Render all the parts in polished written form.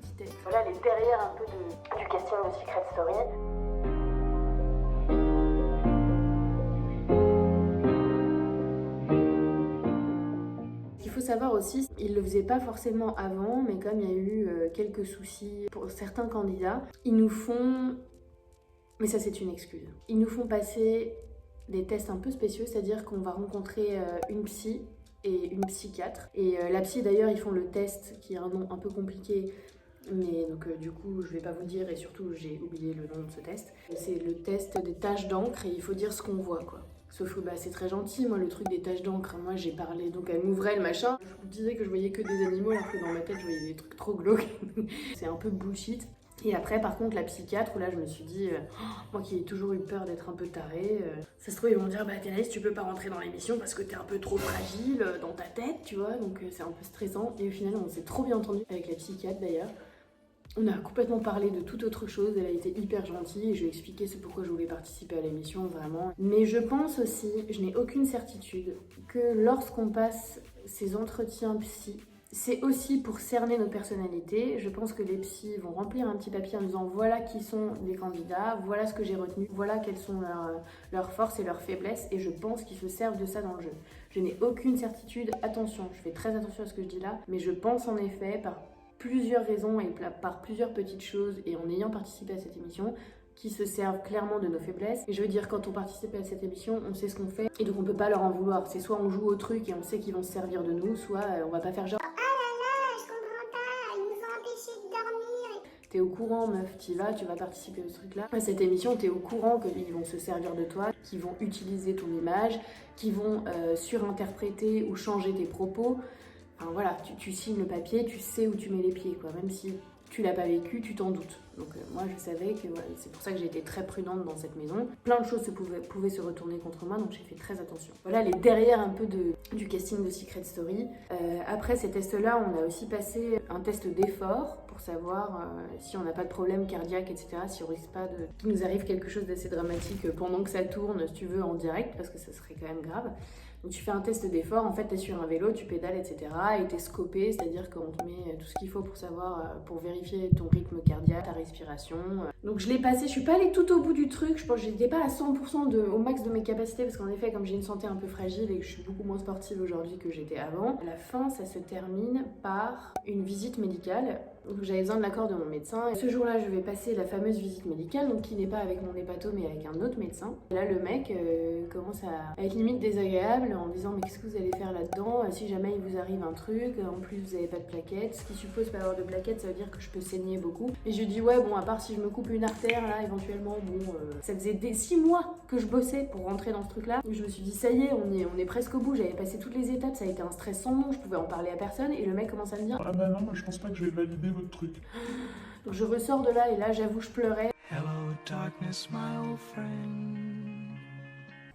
petite tête. Voilà les derrière un peu du casting de Secret Story. Ce qu'il faut savoir aussi, ils le faisaient pas forcément avant, mais comme il y a eu quelques soucis pour certains candidats, ils nous font, mais ça c'est une excuse, ils nous font passer des tests un peu spéciaux, c'est-à-dire qu'on va rencontrer une psy et une psychiatre. Et la psy d'ailleurs, ils font le test qui est un nom un peu compliqué, mais donc du coup je vais pas vous le dire et surtout j'ai oublié le nom de ce test. C'est le test des taches d'encre et il faut dire ce qu'on voit quoi. Sauf que bah, c'est très gentil, moi le truc des taches d'encre, moi j'ai parlé, donc elle m'ouvrait le machin, je vous disais que je voyais que des animaux alors que dans ma tête je voyais des trucs trop glauques. C'est un peu bullshit. Et après, par contre, la psychiatre, où là, je me suis dit, moi qui ai toujours eu peur d'être un peu tarée, ça se trouve, ils vont me dire, bah, Thénaïs, tu peux pas rentrer dans l'émission parce que t'es un peu trop fragile dans ta tête, tu vois, donc c'est un peu stressant. Et au final, on s'est trop bien entendu avec la psychiatre d'ailleurs. On a complètement parlé de toute autre chose, elle a été hyper gentille et je lui ai expliqué ce pourquoi je voulais participer à l'émission, vraiment. Mais je pense aussi, je n'ai aucune certitude, que lorsqu'on passe ces entretiens psy, c'est aussi pour cerner nos personnalités. Je pense que les psys vont remplir un petit papier en disant voilà qui sont les candidats, voilà ce que j'ai retenu, voilà quelles sont leurs forces et leurs faiblesses, et je pense qu'ils se servent de ça dans le jeu. Je n'ai aucune certitude, attention, je fais très attention à ce que je dis là, mais je pense en effet par plusieurs raisons et par plusieurs petites choses et en ayant participé à cette émission, qui se servent clairement de nos faiblesses. Et je veux dire, quand on participe à cette émission, on sait ce qu'on fait et donc on peut pas leur en vouloir. C'est soit on joue au truc et on sait qu'ils vont se servir de nous, soit on va pas faire genre t'es au courant meuf, t'y vas, tu vas participer à ce truc là. À cette émission, t'es au courant qu'ils vont se servir de toi, qu'ils vont utiliser ton image, qu'ils vont surinterpréter ou changer tes propos. Enfin voilà, tu signes le papier, tu sais où tu mets les pieds quoi, même si tu l'as pas vécu, tu t'en doutes. Donc moi je savais que voilà, c'est pour ça que j'ai été très prudente dans cette maison. Plein de choses pouvaient se retourner contre moi, donc j'ai fait très attention. Voilà les derrière un peu du casting de Secret Story. Après ces tests-là, on a aussi passé un test d'effort pour savoir si on n'a pas de problème cardiaque, etc. Si on risque pas qu'il nous arrive quelque chose d'assez dramatique pendant que ça tourne, si tu veux, en direct, parce que ça serait quand même grave. Donc tu fais un test d'effort, en fait t'es sur un vélo, tu pédales, etc. Et t'es scopé, c'est-à-dire qu'on te met tout ce qu'il faut pour savoir, pour vérifier ton rythme cardiaque, ta respiration. Donc je l'ai passé, je suis pas allée tout au bout du truc, je pense que j'étais pas à 100% au max de mes capacités, parce qu'en effet comme j'ai une santé un peu fragile et que je suis beaucoup moins sportive aujourd'hui que j'étais avant, à la fin ça se termine par une visite médicale. Donc j'avais besoin de l'accord de mon médecin. Et ce jour-là, je vais passer la fameuse visite médicale, donc qui n'est pas avec mon hépato mais avec un autre médecin. Et là, le mec commence à être limite désagréable en disant mais qu'est-ce que vous allez faire là-dedans si jamais il vous arrive un truc, en plus vous n'avez pas de plaquettes. Ce qui suppose pas avoir de plaquettes, ça veut dire que je peux saigner beaucoup. Et je lui dis ouais bon, à part si je me coupe une artère là, éventuellement bon, ça faisait 6 mois que je bossais pour rentrer dans ce truc-là. Et je me suis dit ça y est, on est presque au bout. J'avais passé toutes les étapes, ça a été un stress sans nom, je pouvais en parler à personne. Et le mec commence à me dire ah bah non, moi je pense pas que je vais valider votre truc. Donc je ressors de là et là j'avoue je pleurais. Hello darkness, my old friend.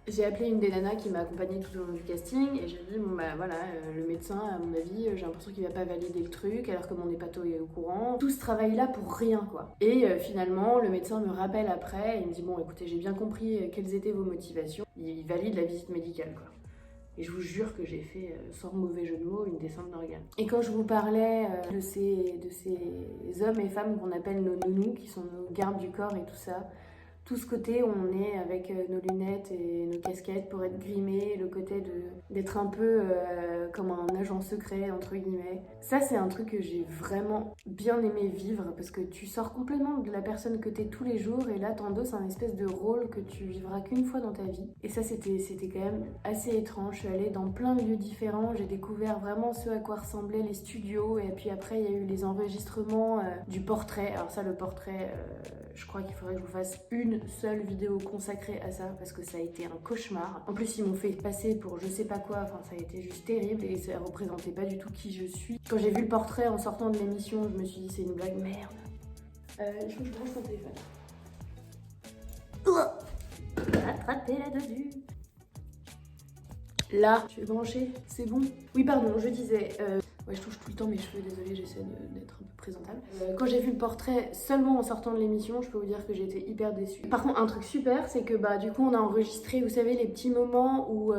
J'ai appelé une des nanas qui m'a accompagnée tout au long du casting et j'ai dit bon bah voilà, le médecin à mon avis j'ai l'impression qu'il va pas valider le truc alors que mon hépato est au courant. Tout ce travail là pour rien quoi. Et finalement le médecin me rappelle après et il me dit bon écoutez j'ai bien compris quelles étaient vos motivations. Il valide la visite médicale quoi. Et je vous jure que j'ai fait, sans mauvais jeu de mots, une descente d'organes. Et quand je vous parlais de ces hommes et femmes qu'on appelle nos nounous, qui sont nos gardes du corps et tout ça, tout ce côté où on est avec nos lunettes et nos casquettes pour être grimés, le côté d'être un peu comme un agent secret, entre guillemets. Ça, c'est un truc que j'ai vraiment bien aimé vivre parce que tu sors complètement de la personne que t'es tous les jours et là, t'endosses un espèce de rôle que tu vivras qu'une fois dans ta vie. Et ça, c'était quand même assez étrange. Je suis allée dans plein de lieux différents, j'ai découvert vraiment ce à quoi ressemblaient les studios et puis après, il y a eu les enregistrements du portrait. Alors ça, le portrait, je crois qu'il faudrait que je vous fasse une seule vidéo consacrée à ça parce que ça a été un cauchemar. En plus ils m'ont fait passer pour je sais pas quoi, enfin ça a été juste terrible et ça représentait pas du tout qui je suis. Quand j'ai vu le portrait en sortant de l'émission, je me suis dit c'est une blague, merde. Il faut que je branche mon téléphone. Attrapez la dodue. Là, tu es branché, c'est bon. Oui pardon, je disais, Ouais, je touche tout le temps mes cheveux, désolée, j'essaie d'être un peu présentable. Quand j'ai vu le portrait seulement en sortant de l'émission, je peux vous dire que j'ai été hyper déçue. Par contre, un truc super, c'est que du coup, on a enregistré, vous savez, les petits moments où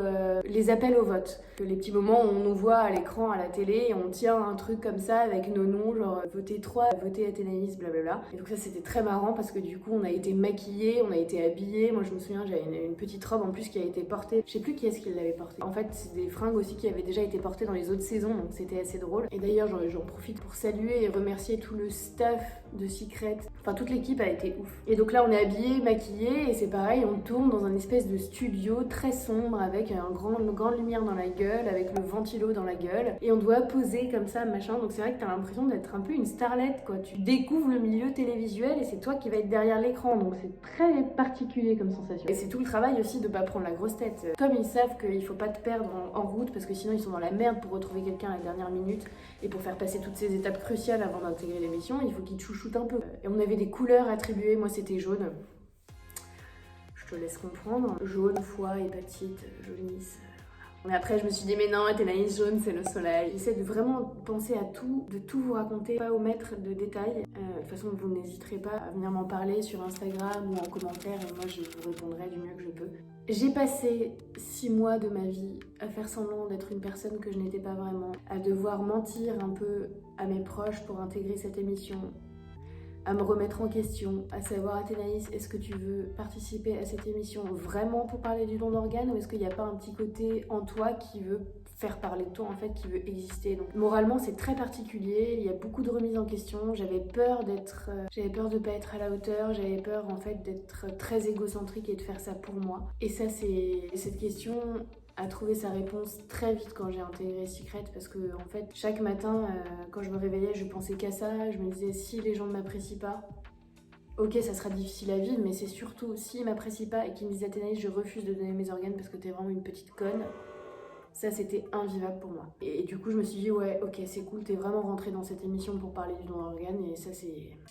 les appels au vote. Les petits moments où on nous voit à l'écran, à la télé, et on tient un truc comme ça avec nos noms, genre votez 3, votez Athénaïs, blablabla. Et donc ça, c'était très marrant parce que du coup, on a été maquillés, on a été habillés. Moi, je me souviens, j'avais une petite robe en plus qui a été portée. Je sais plus qui est-ce qui l'avait portée. En fait, c'est des fringues aussi qui avaient déjà été portées dans les autres saisons, donc c'était assez drôle. Et d'ailleurs, j'en profite pour saluer et remercier tout le staff de Secret. Enfin, toute l'équipe a été ouf. Et donc là, on est habillés, maquillés, et c'est pareil, on tourne dans un espèce de studio très sombre avec une grande lumière dans la gueule, avec le ventilo dans la gueule, et on doit poser comme ça, machin. Donc c'est vrai que t'as l'impression d'être un peu une starlette, quoi. Tu découvres le milieu télévisuel et c'est toi qui vas être derrière l'écran, donc c'est très particulier comme sensation. Et c'est tout le travail aussi de pas prendre la grosse tête. Comme ils savent qu'il faut pas te perdre en route, parce que sinon ils sont dans la merde pour retrouver quelqu'un à la dernière minute, et pour faire passer toutes ces étapes cruciales avant d'intégrer l'émission, il faut qu'ils te chouchoutent un peu. Et on avait des couleurs attribuées, moi c'était jaune. Je te laisse comprendre. Jaune, foie, hépatite, jaunisse. Mais après je me suis dit mais non, Athénaïs jaune c'est le soleil. J'essaie de vraiment penser à tout, de tout vous raconter, pas omettre de détails. De toute façon vous n'hésiterez pas à venir m'en parler sur Instagram ou en commentaire et moi je vous répondrai du mieux que je peux. J'ai passé 6 mois de ma vie à faire semblant d'être une personne que je n'étais pas vraiment, à devoir mentir un peu à mes proches pour intégrer cette émission, à me remettre en question, à savoir Athénaïs, est-ce que tu veux participer à cette émission vraiment pour parler du don d'organes ou est-ce qu'il n'y a pas un petit côté en toi qui veut faire parler de toi en fait, qui veut exister. Donc moralement c'est très particulier, il y a beaucoup de remises en question, j'avais peur de pas être à la hauteur, j'avais peur en fait d'être très égocentrique et de faire ça pour moi. Et ça c'est cette question a trouvé sa réponse très vite quand j'ai intégré Secret parce que en fait chaque matin quand je me réveillais je pensais qu'à ça, je me disais si les gens ne m'apprécient pas, ok ça sera difficile à vivre mais c'est surtout s'ils m'apprécient pas et qu'ils me disent Athénaïs je refuse de donner mes organes parce que t'es vraiment une petite conne, ça c'était invivable pour moi. Et du coup je me suis dit ouais ok c'est cool, t'es vraiment rentrée dans cette émission pour parler du don d'organes et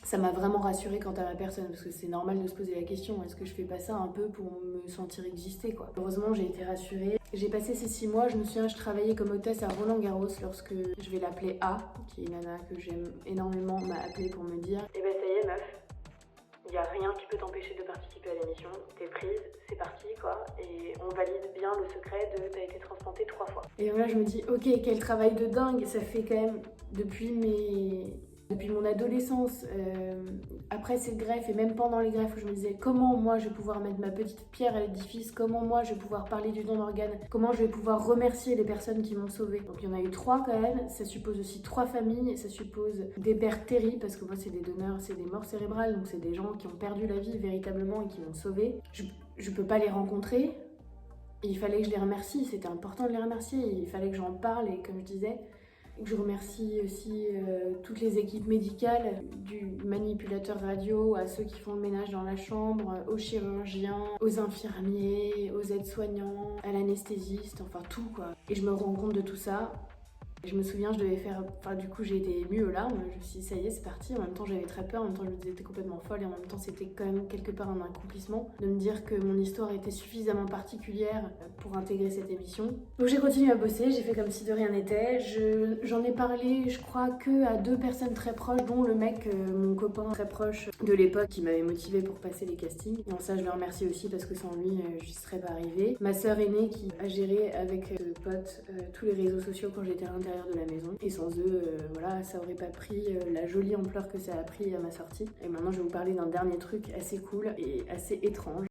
ça m'a vraiment rassurée quant à ma personne parce que c'est normal de se poser la question, est-ce que je fais pas ça un peu pour me sentir exister quoi. Heureusement j'ai été rassurée. J'ai passé ces 6 mois, je me souviens, je travaillais comme hôtesse à Roland Garros lorsque je vais l'appeler A, qui est une nana que j'aime énormément, m'a appelée pour me dire Eh ben ça y est meuf, y a rien qui peut t'empêcher de participer à l'émission, t'es prise, c'est parti quoi, et on valide bien le secret de t'as été transplantée 3 fois. Et là je me dis ok quel travail de dingue, ça fait quand même depuis mon adolescence, après ces greffes et même pendant les greffes où je me disais comment moi je vais pouvoir mettre ma petite pierre à l'édifice, comment moi je vais pouvoir parler du don d'organes, comment je vais pouvoir remercier les personnes qui m'ont sauvée. Donc il y en a eu 3 quand même, ça suppose aussi 3 familles, ça suppose des pères terribles parce que moi c'est des donneurs, c'est des morts cérébrales, donc c'est des gens qui ont perdu la vie véritablement et qui m'ont sauvée. Je peux pas les rencontrer, et il fallait que je les remercie, c'était important de les remercier, il fallait que j'en parle et comme je disais, je remercie aussi toutes les équipes médicales, du manipulateur radio à ceux qui font le ménage dans la chambre, aux chirurgiens, aux infirmiers, aux aides-soignants, à l'anesthésiste, enfin tout quoi. Et je me rends compte de tout ça. Je me souviens, je devais faire... Enfin, du coup, j'ai été émue aux larmes. Je me suis dit, ça y est, c'est parti. En même temps, j'avais très peur. En même temps, je me disais, t'es complètement folle. Et en même temps, c'était quand même quelque part un accomplissement de me dire que mon histoire était suffisamment particulière pour intégrer cette émission. Donc, j'ai continué à bosser. J'ai fait comme si de rien n'était. J'en ai parlé, je crois, que à 2 personnes très proches, dont le mec, mon copain très proche de l'époque, qui m'avait motivée pour passer les castings. Donc, ça, je le remercie aussi parce que sans lui, j'y serais pas arrivée. Ma sœur aînée qui a géré avec deux potes tous les réseaux sociaux quand j'étais à l'intérieur de la maison et sans eux voilà ça aurait pas pris la jolie ampleur que ça a pris à ma sortie. Et maintenant je vais vous parler d'un dernier truc assez cool et assez étrange.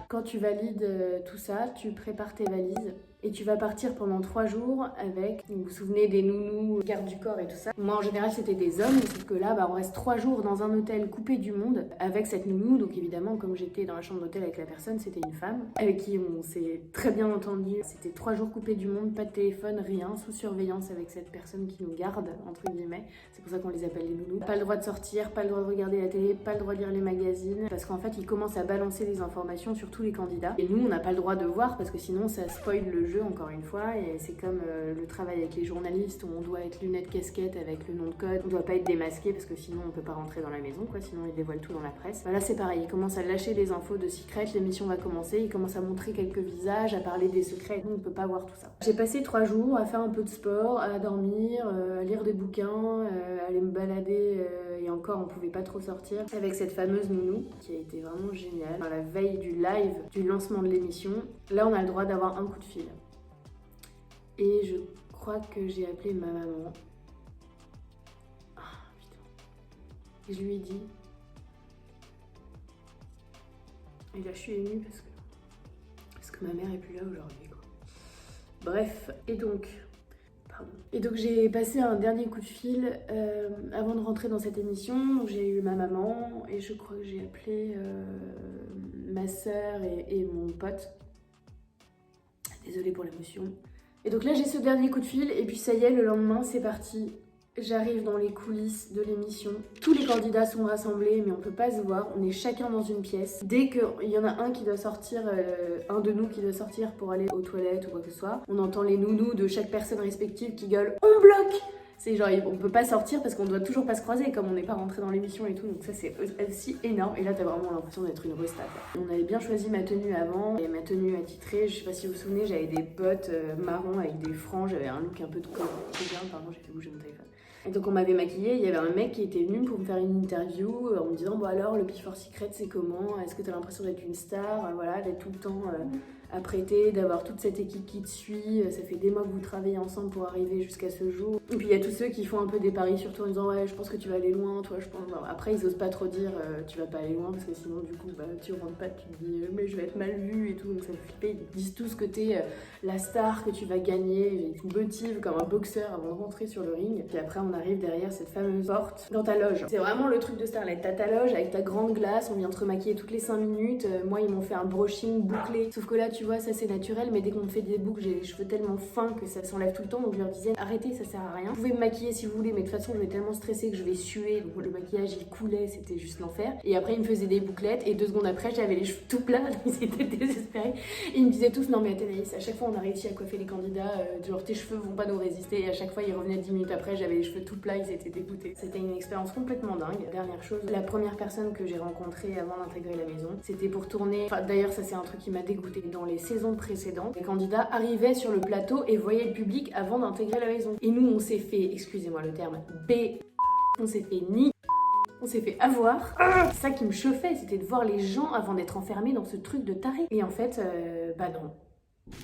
Quand tu valides tout ça, tu prépares tes valises et tu vas partir pendant 3 jours avec, vous vous souvenez des nounous, garde du corps et tout ça. Moi en général c'était des hommes, sauf que là on reste 3 jours dans un hôtel coupé du monde avec cette nounou. Donc évidemment comme j'étais dans la chambre d'hôtel avec la personne, c'était une femme avec qui on s'est très bien entendu. C'était 3 jours coupés du monde, pas de téléphone, rien, sous surveillance avec cette personne qui nous garde entre guillemets. C'est pour ça qu'on les appelle les nounous. Pas le droit de sortir, pas le droit de regarder la télé, pas le droit de lire les magazines parce qu'en fait ils commencent à balancer des informations sur tous les candidats et nous on n'a pas le droit de voir parce que sinon ça spoil le jeu encore une fois, et c'est comme le travail avec les journalistes où on doit être lunettes casquette avec le nom de code, on doit pas être démasqué parce que sinon on peut pas rentrer dans la maison quoi, sinon ils dévoilent tout dans la presse. Là c'est pareil, ils commencent à lâcher les infos de Secret, l'émission va commencer, ils commencent à montrer quelques visages, à parler des secrets, nous on peut pas voir tout ça. J'ai passé 3 jours à faire un peu de sport, à dormir, à lire des bouquins, à aller me balader, et encore on pouvait pas trop sortir, avec cette fameuse nounou qui a été vraiment géniale. À la veille du live, du lancement de l'émission, là on a le droit d'avoir un coup de fil. Et je crois que j'ai appelé ma maman. Ah putain. Et je lui ai dit. Et là je suis émue parce que ma mère est plus là aujourd'hui quoi. Bref, et donc j'ai passé un dernier coup de fil avant de rentrer dans cette émission. Donc j'ai eu ma maman et je crois que j'ai appelé ma sœur et mon pote. Désolée pour l'émotion. Et donc là j'ai ce dernier coup de fil et puis ça y est, le lendemain c'est parti. J'arrive dans les coulisses de l'émission. Tous les candidats sont rassemblés, mais on peut pas se voir. On est chacun dans une pièce. Dès qu'il y en a un qui doit sortir, un de nous qui doit sortir pour aller aux toilettes ou quoi que ce soit, on entend les nounous de chaque personne respective qui gueulent « On bloque !» C'est genre, on peut pas sortir parce qu'on doit toujours pas se croiser, comme on n'est pas rentré dans l'émission et tout, donc ça c'est aussi énorme. Et là t'as vraiment l'impression d'être une resta. On avait bien choisi ma tenue avant, et ma tenue attitrée, je sais pas si vous vous souvenez, j'avais des bottes marron avec des franges, j'avais un look un peu trop bien, pardon j'ai fait bouger mon téléphone. Et donc on m'avait maquillée, il y avait un mec qui était venu pour me faire une interview en me disant bon alors le Before Secret c'est comment, est-ce que t'as l'impression d'être une star, voilà, d'être tout le temps apprêtée, d'avoir toute cette équipe qui te suit, ça fait des mois que vous travaillez ensemble pour arriver jusqu'à ce jour. Et puis il y a tous ceux qui font un peu des paris sur toi en disant ouais je pense que tu vas aller loin, toi je pense... Bon, après ils osent pas trop dire tu vas pas aller loin parce que sinon du coup bah, tu rentres pas, tu te dis mais je vais être mal vue et tout, donc ça fait flipper. Ils disent tous que t'es la star, que tu vas gagner, ils te motivent comme un boxeur avant de rentrer sur le ring. Puis après on arrive derrière cette fameuse porte dans ta loge. C'est vraiment le truc de Starlet, t'as ta loge avec ta grande glace, on vient te remaquiller toutes les 5 minutes, moi ils m'ont fait un brushing bouclé, sauf que là tu vois ça c'est naturel, mais dès qu'on me fait des boucles j'ai les cheveux tellement fins que ça s'enlève tout le temps, donc je leur disais arrêtez ça sert à rien, vous pouvez me maquiller si vous voulez mais de toute façon je vais tellement stresser que je vais suer, donc le maquillage il coulait, c'était juste l'enfer. Et après ils me faisaient des bouclettes et 2 secondes après j'avais les cheveux tout plats, ils étaient désespérés et ils me disaient tous non mais Athénaïs, à chaque fois on a réussi à coiffer les candidats, genre tes cheveux vont pas nous résister, et à chaque fois ils revenaient 10 minutes après, j'avais les cheveux tout plats, ils étaient dégoûtés. C'était une expérience complètement dingue. Dernière chose, la première personne que j'ai rencontrée avant d'intégrer la maison, c'était pour tourner, enfin d'ailleurs ça c'est un truc qui m'a dégoûtée, dans les saisons précédentes, les candidats arrivaient sur le plateau et voyaient le public avant d'intégrer la maison. Et nous on s'est fait, excusez-moi le terme, on s'est fait on s'est fait avoir. C'est ça qui me chauffait, c'était de voir les gens avant d'être enfermés dans ce truc de taré. Et en fait, bah non.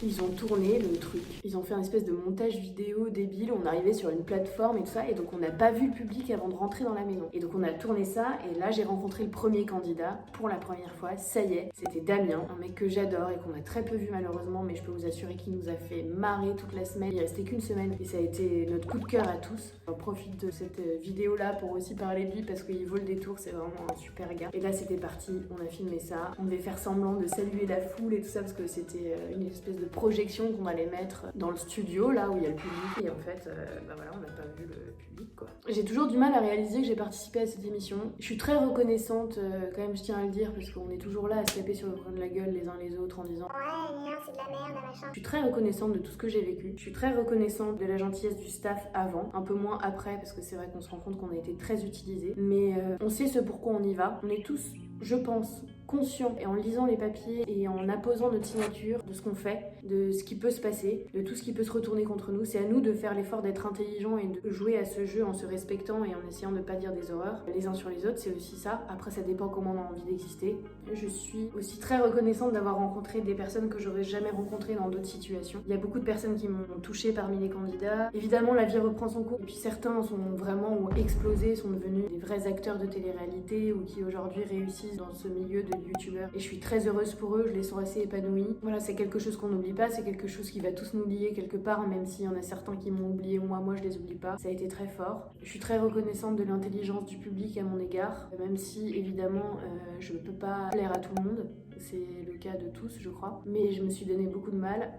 Ils ont tourné le truc. Ils ont fait un espèce de montage vidéo débile. On arrivait sur une plateforme et tout ça. Et donc on n'a pas vu le public avant de rentrer dans la maison. Et donc on a tourné ça. Et là j'ai rencontré le premier candidat pour la première fois. Ça y est, c'était Damien. Un mec que j'adore et qu'on a très peu vu malheureusement. Mais je peux vous assurer qu'il nous a fait marrer toute la semaine. Il restait qu'une semaine. Et ça a été notre coup de cœur à tous. On profite de cette vidéo là pour aussi parler de lui parce qu'il vaut le détour. C'est vraiment un super gars. Et là c'était parti. On a filmé ça. On devait faire semblant de saluer la foule et tout ça parce que c'était une espèce de projection qu'on allait mettre dans le studio là où il y a le public et en fait bah voilà on n'a pas vu le public quoi. J'ai toujours du mal à réaliser que j'ai participé à cette émission. Je suis très reconnaissante quand même, je tiens à le dire parce qu'on est toujours là à se taper sur le coin de la gueule les uns les autres en disant ouais c'est de la merde machin. Je suis très reconnaissante de tout ce que j'ai vécu. Je suis très reconnaissante de la gentillesse du staff avant, un peu moins après parce que c'est vrai qu'on se rend compte qu'on a été très utilisés, mais on sait ce pourquoi on y va. On est tous, je pense, conscient et en lisant les papiers et en apposant notre signature de ce qu'on fait, de ce qui peut se passer, de tout ce qui peut se retourner contre nous. C'est à nous de faire l'effort d'être intelligent et de jouer à ce jeu en se respectant et en essayant de ne pas dire des horreurs les uns sur les autres, c'est aussi ça. Après ça dépend comment on a envie d'exister. Je suis aussi très reconnaissante d'avoir rencontré des personnes que j'aurais jamais rencontrées dans d'autres situations. Il y a beaucoup de personnes qui m'ont touchée parmi les candidats. Évidemment la vie reprend son cours et puis certains sont vraiment ont explosé, sont devenus des vrais acteurs de télé-réalité ou qui aujourd'hui réussissent dans ce milieu de youtubeurs. Et je suis très heureuse pour eux, je les sens assez épanouis. Voilà, c'est quelque chose qu'on n'oublie pas, c'est quelque chose qui va tous nous lier quelque part, même s'il y en a certains qui m'ont oublié, moi je les oublie pas. Ça a été très fort. Je suis très reconnaissante de l'intelligence du public à mon égard, même si évidemment je ne peux pas plaire à tout le monde. C'est le cas de tous, je crois. Mais je me suis donné beaucoup de mal.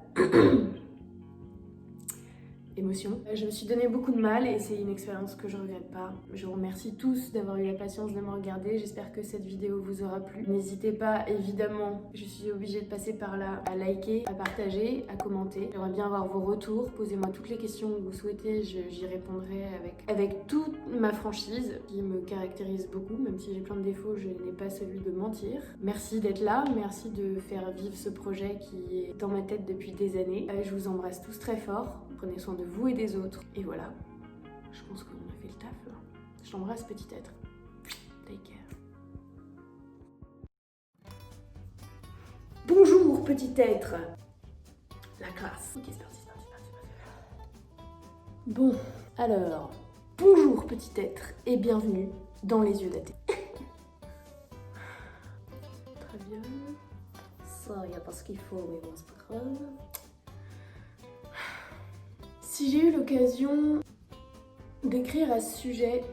émotion. Je me suis donné beaucoup de mal et c'est une expérience que je regrette pas. Je vous remercie tous d'avoir eu la patience de me regarder. J'espère que cette vidéo vous aura plu. N'hésitez pas, évidemment, je suis obligée de passer par là, à liker, à partager, à commenter. J'aimerais bien avoir vos retours. Posez-moi toutes les questions que vous souhaitez. J'y répondrai avec toute ma franchise qui me caractérise beaucoup. Même si j'ai plein de défauts, je n'ai pas celui de mentir. Merci d'être là. Merci de faire vivre ce projet qui est dans ma tête depuis des années. Je vous embrasse tous très fort. Prenez soin de vous et des autres. Et voilà, je pense qu'on a fait le taf là. Je t'embrasse, petit être. Take care. Bonjour, petit être. La classe. Ok, c'est parti, c'est parti, c'est parti. Bon, alors, bonjour, petit être, et bienvenue dans les yeux d'athée. Très bien. Ça, il n'y a pas ce qu'il faut, mais bon, c'est pas grave. Si j'ai eu l'occasion d'écrire à ce sujet,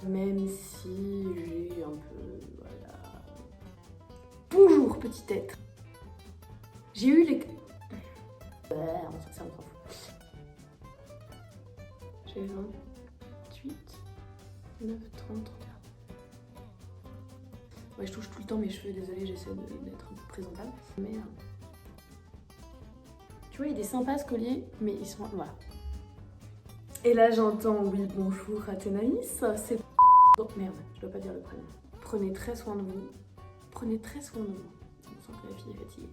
même si j'ai un peu, voilà. Bonjour petit être. J'ai eu les... ça me s'en fout. J'ai 28, 9, 30, 31. Ouais, je touche tout le temps mes cheveux, désolée, j'essaie d'être un peu présentable. Mais tu vois, il est sympa ce collier, mais ils sont... Voilà. Et là, j'entends, oui, bonjour Athénaïs, c'est... Oh merde, je dois pas dire le prénom. Prenez très soin de vous. Prenez très soin de vous. On sent que la fille est fatiguée.